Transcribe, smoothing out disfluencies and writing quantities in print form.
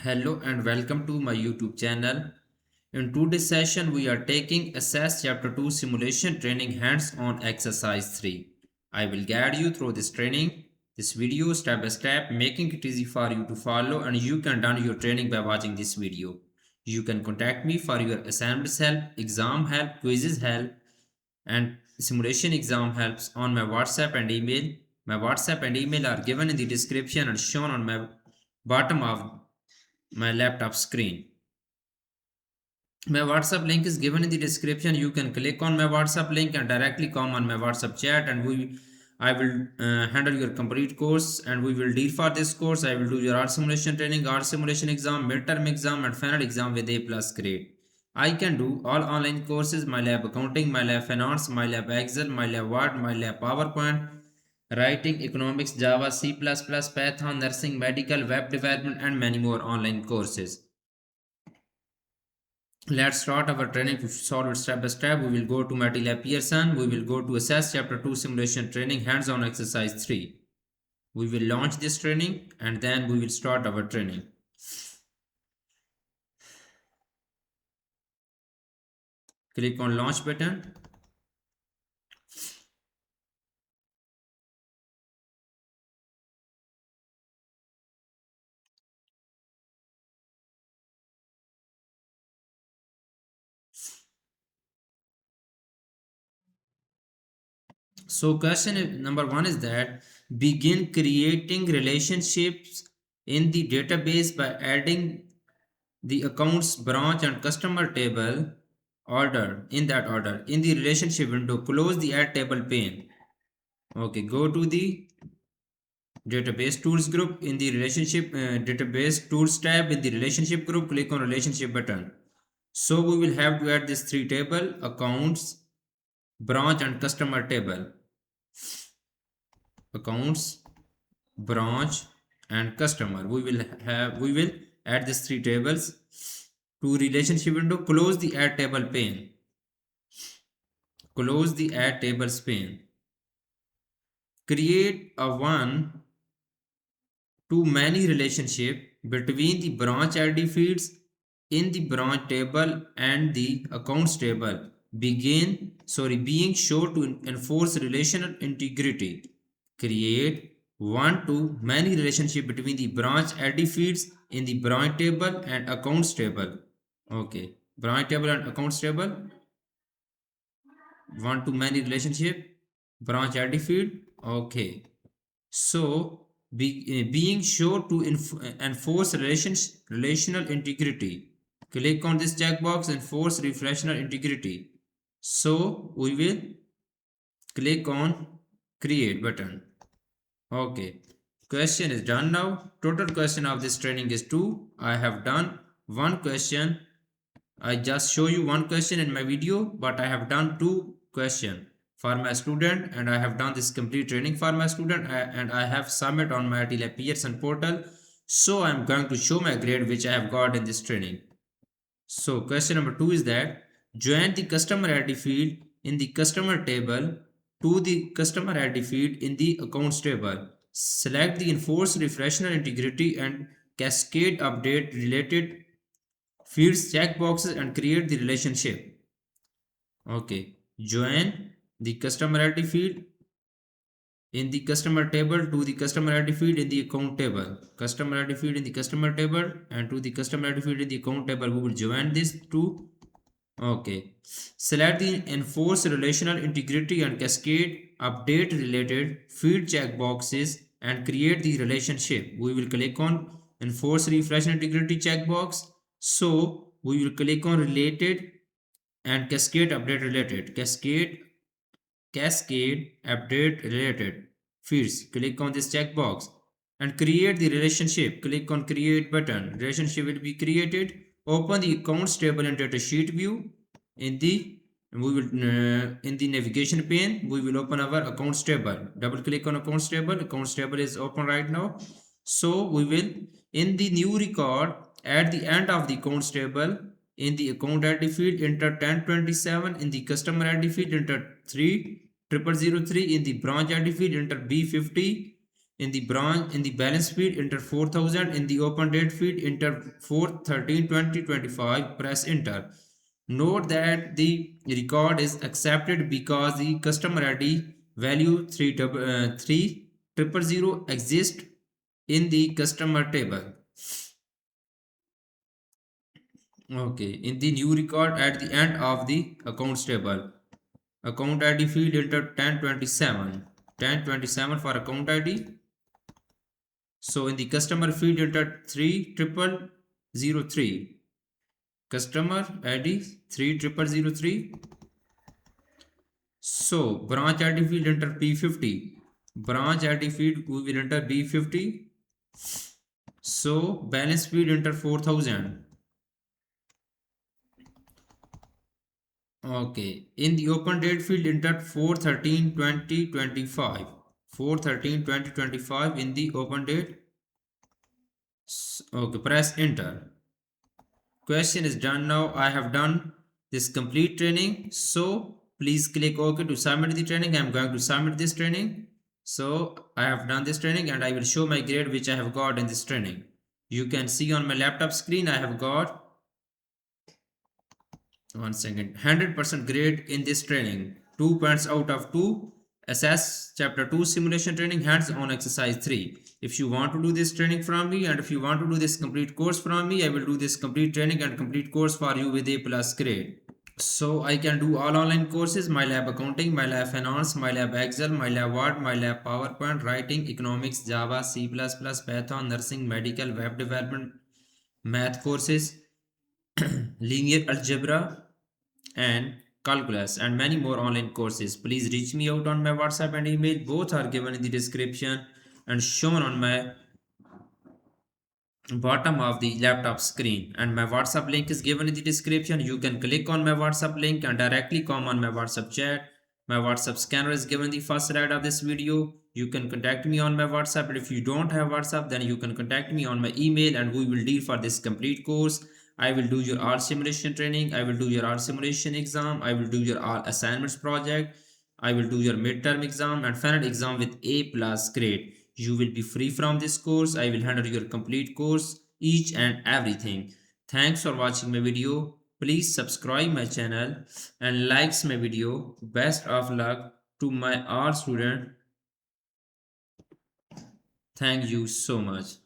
Hello and welcome to my YouTube channel. In today's session, we are taking Access Chapter 2 Simulation Training Hands-on Exercise 3. I will guide you through this training, this video step by step, making it easy for you to follow, and you can done your training by watching this video. You can contact me for your assignments help, exam help, quizzes help, and simulation exam helps on my WhatsApp and email. My WhatsApp and email are given in the description and shown on my bottom of my laptop screen. My WhatsApp link is given in the description. You can click on my WhatsApp link and directly come on my WhatsApp chat, and I will handle your complete course, and we will deal for this course. I will do your art simulation training, art simulation exam, midterm exam, and final exam with A plus grade. I can do all online courses, my lab accounting, my lab finance, my lab Excel, my lab Word, my lab PowerPoint, writing, economics, Java, C++, Python, nursing, medical, web development, and many more online courses. Let's start our training to solve it step by step. We will go to MATLAB Pearson. We will go to Access Chapter 2 Simulation Training Hands-on Exercise 3. We will launch this training and then we will start our training. Click on launch button. So question number 1 is that begin creating relationships in the database by adding the accounts branch and customer table order in that order. In the relationship window, close the add table pane. Okay, go to the database tools group. In the relationship database tools tab, in the relationship group, click on relationship button. So we will have to add this three table: accounts, branch, and customer table. Accounts, branch, and customer. We will add these three tables to relationship window. Close the add table pane. Close the add tables pane. Create a one to many relationship between the branch ID fields in the branch table and the accounts table being sure to enforce relational integrity. Create one to many relationship between the branch ID fields in the branch table and accounts table. Okay, branch table and accounts table, one to many relationship, branch ID field. Okay, so being sure to enforce relational integrity. Click on this checkbox, enforce relational integrity. So we will click on create button. Okay, question is done now. Total question of this training is 2. I have done one question. I just show you one question in my video, but I have done 2 questions for my student, and I have done this complete training for my student, and I have submit on my Pearson portal. So I am going to show my grade which I have got in this training. So question number 2 is that join the customer ID field in the customer table to the customer ID field in the accounts table. Select the enforce refresher integrity and cascade update related fields checkboxes and create the relationship. Okay, join the customer ID field in the customer table to the customer ID field in the account table. Customer ID field in the customer table and to the customer ID field in the account table. We will join this two. Okay, select the enforce relational integrity and cascade update related field checkboxes and create the relationship. We will click on enforce refresh integrity checkbox. So we will click on related and cascade update related. Cascade update related fields. Click on this checkbox and create the relationship. Click on create button. Relationship will be created. Open the accounts table in data sheet view. In the navigation pane, we will open our accounts table. Double click on accounts table. Accounts table is open right now. So we will in the new record at the end of the accounts table, in the account ID field enter 1027, in the customer ID field enter 3003, in the branch ID field enter B50, In the balance field, enter 4000. In the open date field, enter 4/13/2025. Press enter. Note that the record is accepted because the customer ID value 3000 exists in the customer table. Okay, in the new record at the end of the accounts table, account ID field enter 1027. 1027 for account ID. So in the customer field enter 300003. Customer ID 300003. So branch ID field enter P50. Branch ID field we will enter B50. So balance field enter 4000. Okay. In the open date field enter 4/13/2025. 4/13/2025 in the open date. Okay, press enter. Question is done now. I have done this complete training. So please click OK to submit the training. I am going to submit this training. So I have done this training and I will show my grade which I have got in this training. You can see on my laptop screen I have got 100% grade in this training. 2 points out of 2. Assess chapter 2 simulation training hands on exercise 3. If you want to do this training from me and if you want to do this complete course from me, I will do this complete training and complete course for you with A plus grade. So I can do all online courses: my lab accounting, my lab finance, my lab Excel, my lab Word, my lab PowerPoint, writing, economics, Java, C++, Python, nursing, medical, web development, math courses, linear algebra, and calculus, and many more online courses. Please reach me out on my WhatsApp and email. Both are given in the description and shown on my bottom of the laptop screen, and my WhatsApp link is given in the description. You can click on my WhatsApp link and directly come on my WhatsApp chat. My WhatsApp scanner is given in the first slide of this video. You can contact me on my WhatsApp, and if you don't have WhatsApp, then you can contact me on my email and we will deal for this complete course. I will do your all simulation training, I will do your all simulation exam, I will do your all assignments project, I will do your midterm exam and final exam with A plus grade. You will be free from this course. I will handle your complete course, each and everything. Thanks for watching my video. Please subscribe my channel and likes my video. Best of luck to my all student. Thank you so much.